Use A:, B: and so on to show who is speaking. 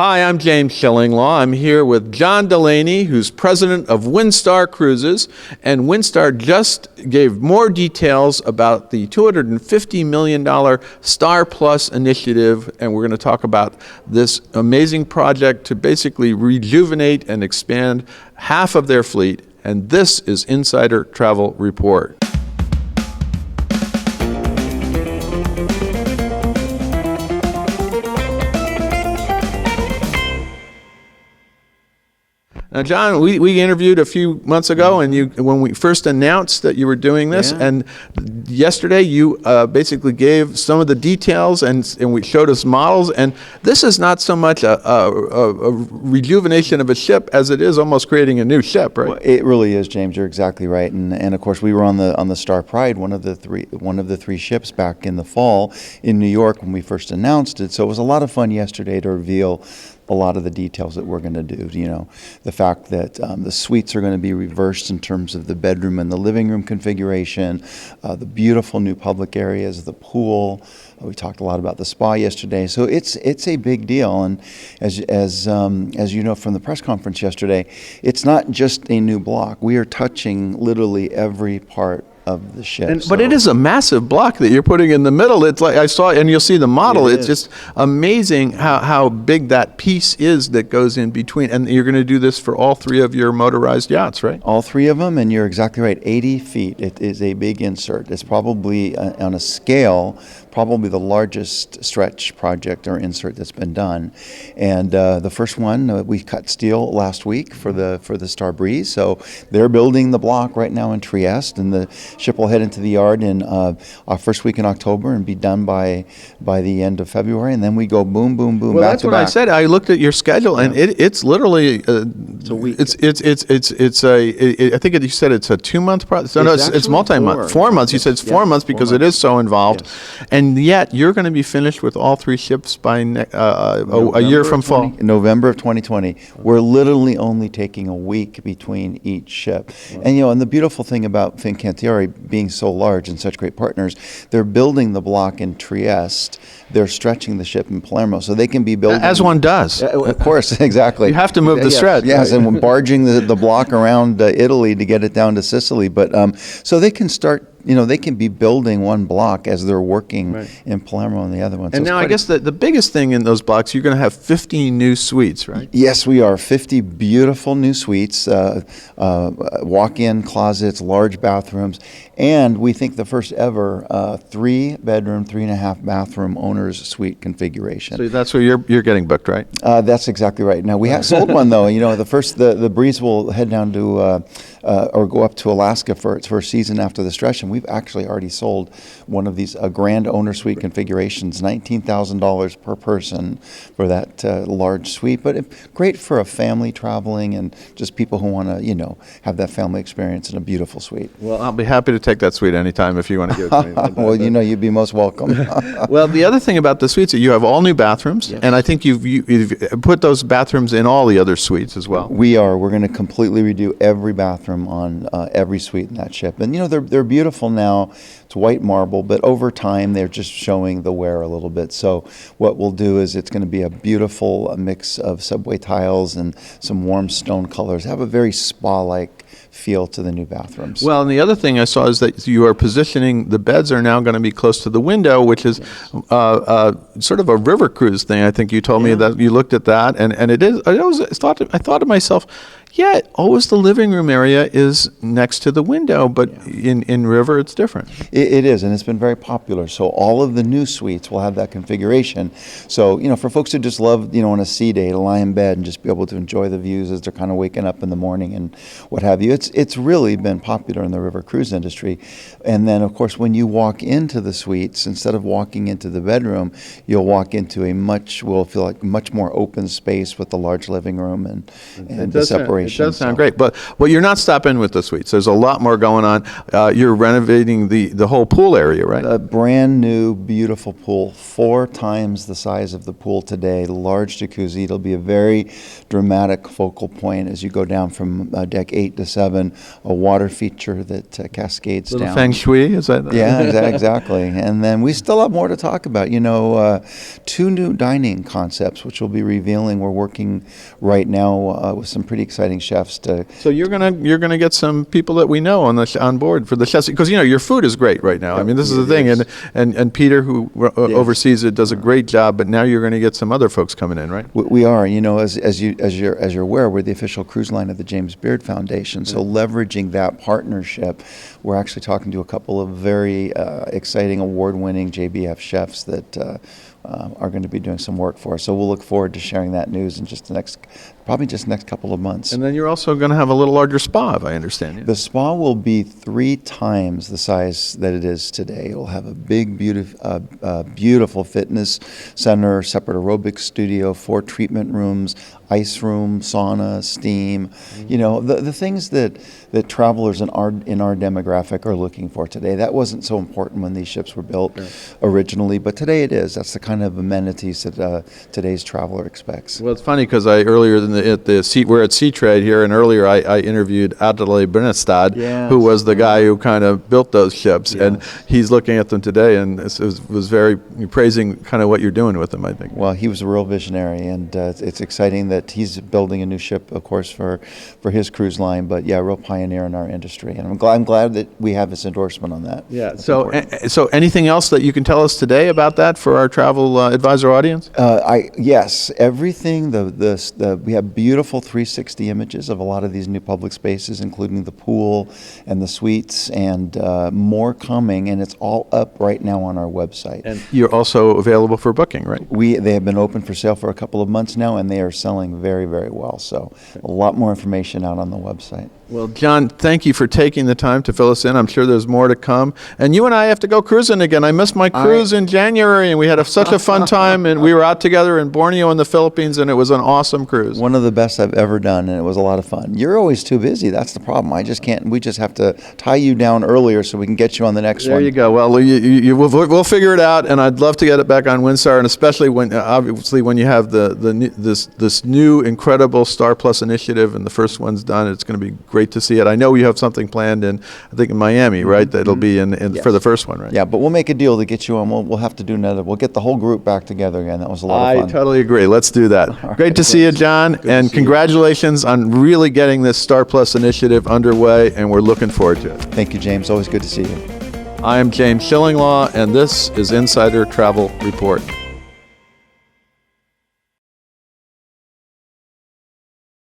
A: Hi, I'm James Shillinglaw. I'm here with John Delaney, who's president of Windstar Cruises, and Windstar just gave more details about the $250 million Star Plus initiative, and we're going to talk about this amazing project to basically rejuvenate and expand half of their fleet, and this is Insider Travel Report. Now, John, we interviewed a few months ago, and when we first announced that you were doing this, and yesterday you basically gave some of the details, and we showed us models, and this is not so much a rejuvenation of a ship as it is almost creating a new ship, right?
B: Well, it really is, James. You're exactly right, and of course we were on the Star Pride, one of the three ships back in the fall in New York when we first announced it. So it was a lot of fun yesterday to reveal a lot of the details that we're going to do. You know, the fact that the suites are going to be reversed in terms of the bedroom and the living room configuration, the beautiful new public areas, the pool. We talked a lot about the spa yesterday, so it's a big deal. And as you know from the press conference yesterday, it's not just a new block. We are touching literally every part of the ship.
A: But it is a massive block that you're putting in the middle. It's like I saw, and you'll see the model. It's just amazing how big that piece is that goes in between. And you're going to do this for all three of your motorized yachts, right?
B: All three of them, and you're exactly right. 80 feet. It is a big insert. It's probably on a scale, probably the largest stretch project or insert that's been done. And the first one we cut steel last week for the Star Breeze. So they're building the block right now in Trieste, and the ship will head into the yard in our first week in October and be done by the end of February, and then we go boom, boom, boom.
A: Well,
B: back
A: that's
B: to
A: what
B: back.
A: I said. I looked at your schedule, and it's literally
B: it's a week.
A: I think you said it's a 2-month process. No, it's multi-month. 4 months. You said it's 4 months because it is so involved, and yet you're going to be finished with all three ships by a year from fall.
B: November of 2020. We're literally only taking a week between each ship. Wow. And and the beautiful thing about Fincantieri being so large and such great partners, they're building the block in Trieste. They're stretching the ship in Palermo, so they can be building.
A: As one does.
B: Of course, exactly.
A: You have to move the stretch.
B: Yes, right? And barging the block around Italy to get it down to Sicily. But so they can start. They can be building one block as they're working in Palermo and the other one.
A: And so now I guess the biggest thing in those blocks, you're going to have 50 new suites, right? Yes,
B: we are. 50 beautiful new suites, walk-in closets, large bathrooms, and we think the first ever 3-bedroom, 3.5-bathroom owner's suite configuration.
A: So that's where you're getting booked, right?
B: That's exactly right. Now, we have sold one, though. The Breeze will head down to or go up to Alaska for its first season after the stretch, and we've actually already sold one of these grand owner suite configurations, $19,000 per person for that large suite. But great for a family traveling and just people who want to, have that family experience in a beautiful suite.
A: Well, I'll be happy to take that suite anytime if you want to give it to me.
B: Well, you'd be most welcome.
A: Well, the other thing about the suites is you have all new bathrooms, and I think you've put those bathrooms in all the other suites as well.
B: We're going to completely redo every bathroom on every suite in that ship. And they're beautiful now. It's white marble, but over time they're just showing the wear a little bit. So what we'll do is it's going to be a beautiful mix of subway tiles and some warm stone colors. Have a very spa-like feel to the new bathrooms.
A: Well, and the other thing I saw is that you are positioning, the beds are now going to be close to the window, which is sort of a river cruise thing. I think you told me that you looked at that, and it is. I thought to myself, always the living room area is next to the window, but in river it's different.
B: It is, and it's been very popular. So all of the new suites will have that configuration. So, for folks who just love, on a sea day to lie in bed and just be able to enjoy the views as they're kind of waking up in the morning and what have you, it's really been popular in the river cruise industry. And then, of course, when you walk into the suites, instead of walking into the bedroom, you'll walk into will feel like much more open space with the large living room and the separation.
A: It does sound great, but you're not stopping with the suites. There's a lot more going on. You're renovating the whole pool area, right?
B: A brand new, beautiful pool, 4 times the size of the pool today, large jacuzzi. It'll be a very dramatic focal point as you go down from deck 8 to 7, a water feature that cascades
A: Little
B: down.
A: feng shui, is that?
B: Yeah, exactly. And then we still have more to talk about. 2 new dining concepts, which we'll be revealing. We're working right now with some pretty exciting chefs to.
A: So you're gonna get some people that we know on board for the chefs, because your food is great right now. I mean, this is the thing, and Peter, who oversees it, does a great job. But now you're going to get some other folks coming in, right?
B: We are. As you're aware, we're the official cruise line of the James Beard Foundation. So leveraging that partnership, we're actually talking to a couple of very exciting, award-winning JBF chefs that are going to be doing some work for us. So we'll look forward to sharing that news in just the next couple of months.
A: And then you're also going to have a little larger spa, if I understand you.
B: The spa will be 3 times the size that it is today. It'll have a big, beautiful fitness center, separate aerobics studio, 4 treatment rooms, ice room, sauna, steam. The things that travelers in our demographic are looking for today. That wasn't so important when these ships were built originally, but today it is. That's the kind of amenities that today's traveler expects.
A: Well, it's funny because we're at Sea Trade here, and earlier I interviewed Adelaide Bernestad, who was the guy who kind of built those ships, and he's looking at them today, and was very praising kind of what you're doing with them, I think.
B: Well, he was a real visionary, and it's exciting that he's building a new ship, of course, for his cruise line, but real pioneer in our industry, and I'm glad that we have his endorsement on that.
A: Yeah. So anything else that you can tell us today about that for our travel advisor audience?
B: Yes, everything. We have beautiful 360 images of a lot of these new public spaces, including the pool and the suites, and more coming, and it's all up right now on our website.
A: And you're also available for booking, right?
B: They have been open for sale for a couple of months now, and they are selling very, very well. So a lot more information out on the website.
A: Well, John, thank you for taking the time to fill us in. I'm sure there's more to come. And you and I have to go cruising again. I missed my cruise in January, and we had such a fun time. And we were out together in Borneo in the Philippines, and it was an awesome cruise.
B: One of the best I've ever done, and it was a lot of fun. You're always too busy. That's the problem. We just have to tie you down earlier so we can get you on the next one.
A: There you go. Well, we'll figure it out, and I'd love to get it back on Windstar, and especially obviously when you have this new incredible Star Plus initiative, and the first one's done. It's going to be great to see it. I know you have something planned in Miami, right? That'll be for the first one, right?
B: Yeah, but we'll make a deal to get you on. We'll have to do another. We'll get the whole group back together again. That was a lot of fun.
A: I totally agree. Let's do that. Great to see you, John, and congratulations on really getting this Star Plus initiative underway, and we're looking forward to it.
B: Thank you, James. Always good to see you.
A: I am James Shillinglaw, and this is Insider Travel Report.